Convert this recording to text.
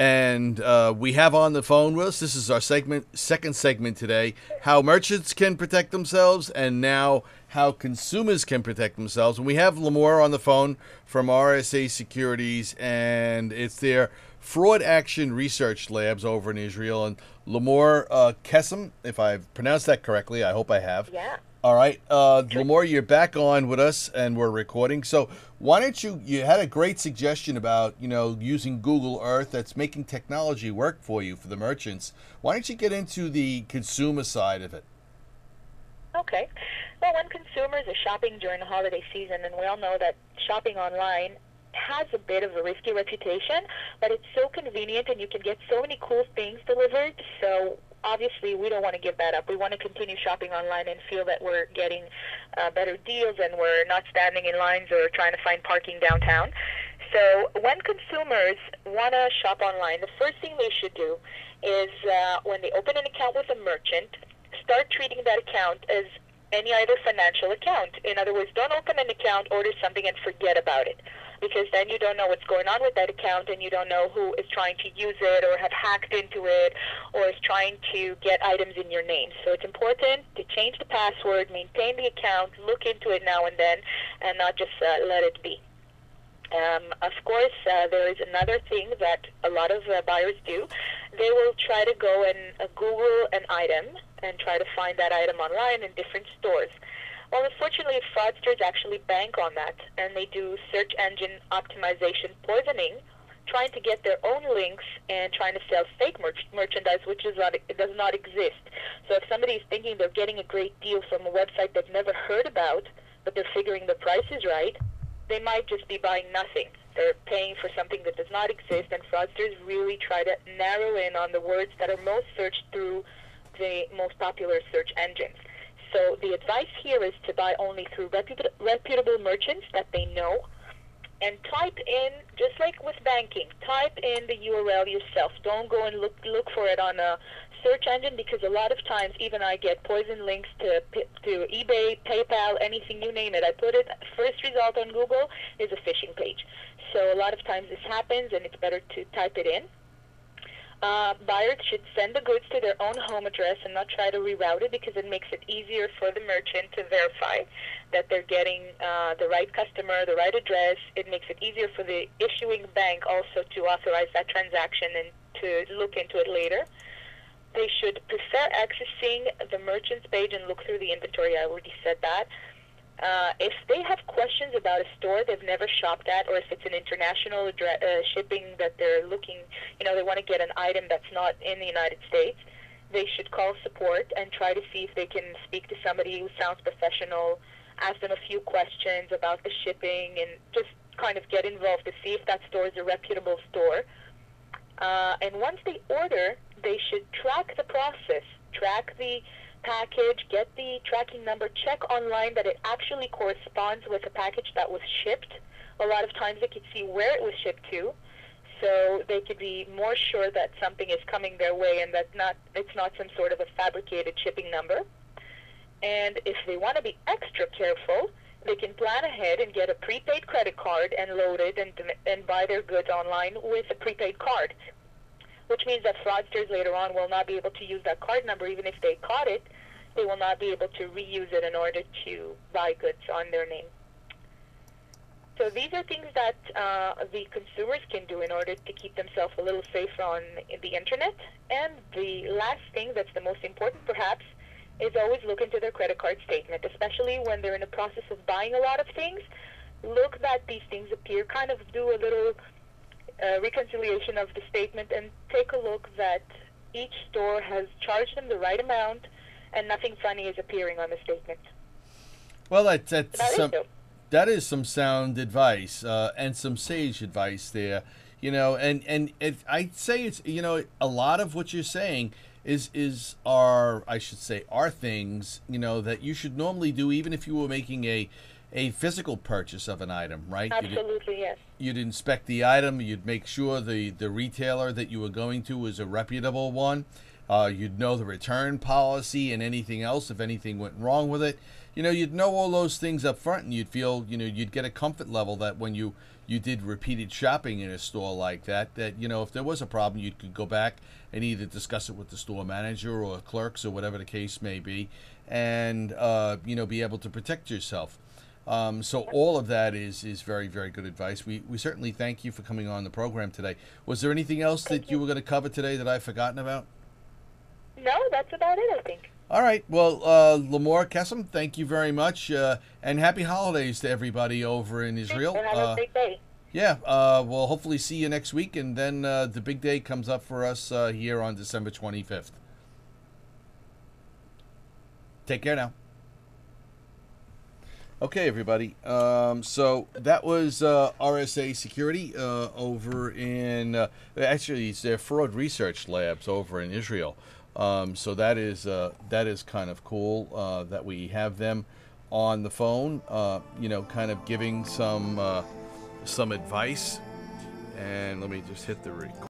And we have on the phone with us, this is our second segment today, how merchants can protect themselves and now how consumers can protect themselves. And we have Limor on the phone from RSA Securities, and it's their Fraud Action Research Labs over in Israel. And Limor Kessem, if I've pronounced that correctly, I hope I have. Yeah. All right, Limor, you're back on with us, and we're recording. So why don't you had a great suggestion about, using Google Earth that's making technology work for you, for the merchants. Why don't you get into the consumer side of it? Okay. Well, when consumers are shopping during the holiday season, and we all know that shopping online has a bit of a risky reputation, but it's so convenient and you can get so many cool things delivered. So obviously we don't want to give that up. We want to continue shopping online and feel that we're getting better deals and we're not standing in lines or trying to find parking downtown. So when consumers want to shop online, the first thing they should do is when they open an account with a merchant, start treating that account as any other financial account. In other words, don't open an account, order something, and forget about it, because then you don't know what's going on with that account and you don't know who is trying to use it or have hacked into it or is trying to get items in your name. So it's important to change the password, maintain the account, look into it now and then, and not just let it be. Of course, there is another thing that a lot of buyers do. They will try to go and Google an item and try to find that item online in different stores. Well, unfortunately, fraudsters actually bank on that, and they do search engine optimization poisoning, trying to get their own links and trying to sell fake merchandise, which is not, it does not exist. So if somebody is thinking they're getting a great deal from a website they've never heard about, but they're figuring the price is right, they might just be buying nothing. They're paying for something that does not exist, and fraudsters really try to narrow in on the words that are most searched through the most popular search engines. So the advice here is to buy only through reputable merchants that they know, and type in, just like with banking, type in the URL yourself. Don't go and look for it on a search engine, because a lot of times even I get poison links to eBay, PayPal, anything, you name it. I put it, first result on Google is a phishing page. So a lot of times this happens, and it's better to type it in. Buyers should send the goods to their own home address and not try to reroute it, because it makes it easier for the merchant to verify that they're getting the right customer, the right address. It makes it easier for the issuing bank also to authorize that transaction and to look into it later. They should prefer accessing the merchant's page and look through the inventory. I already said that. If they have questions about a store they've never shopped at, or if it's an international shipping that they're looking, they want to get an item that's not in the United States, they should call support and try to see if they can speak to somebody who sounds professional, ask them a few questions about the shipping, and just kind of get involved to see if that store is a reputable store. And once they order, they should track the process, track the package, get the tracking number, check online that it actually corresponds with a package that was shipped. A lot of times they could see where it was shipped to, so they could be more sure that something is coming their way and that it's not some sort of a fabricated shipping number. And if they want to be extra careful, they can plan ahead and get a prepaid credit card and load it and buy their goods online with a prepaid card, which means that fraudsters later on will not be able to use that card number. Even if they caught it, they will not be able to reuse it in order to buy goods on their name. So these are things that the consumers can do in order to keep themselves a little safer on the internet. And the last thing that's the most important perhaps is always look into their credit card statement, especially when they're in the process of buying a lot of things. Look that these things appear, kind of do a little reconciliation of the statement and take a look that each store has charged them the right amount and nothing funny is appearing on the statement. Well, that is some sound advice and some sage advice there, and I'd say it's, a lot of what you're saying is are things, that you should normally do even if you were making a physical purchase of an item, right? Absolutely, yes. You'd inspect the item. You'd make sure the retailer that you were going to was a reputable one. You'd know the return policy and anything else if anything went wrong with it. You'd know all those things up front, and you'd feel, you'd get a comfort level that when you you did repeated shopping in a store like that, that, you know, if there was a problem, you could go back and either discuss it with the store manager or clerks or whatever the case may be, and, you know, be able to protect yourself. So all of that is very, very good advice. We certainly thank you for coming on the program today. Was there anything else that you were going to cover today that I've forgotten about? No, that's about it, I think. All right. Well, Limor, Kessem, thank you very much, and happy holidays to everybody over in Israel. And have a big day. Yeah, we'll hopefully see you next week, and then the big day comes up for us here on December 25th. Take care now. Okay, everybody. So that was RSA Security over in, actually, it's their fraud research labs over in Israel. So that is kind of cool that we have them on the phone, you know, kind of giving some advice. And let me just hit the record.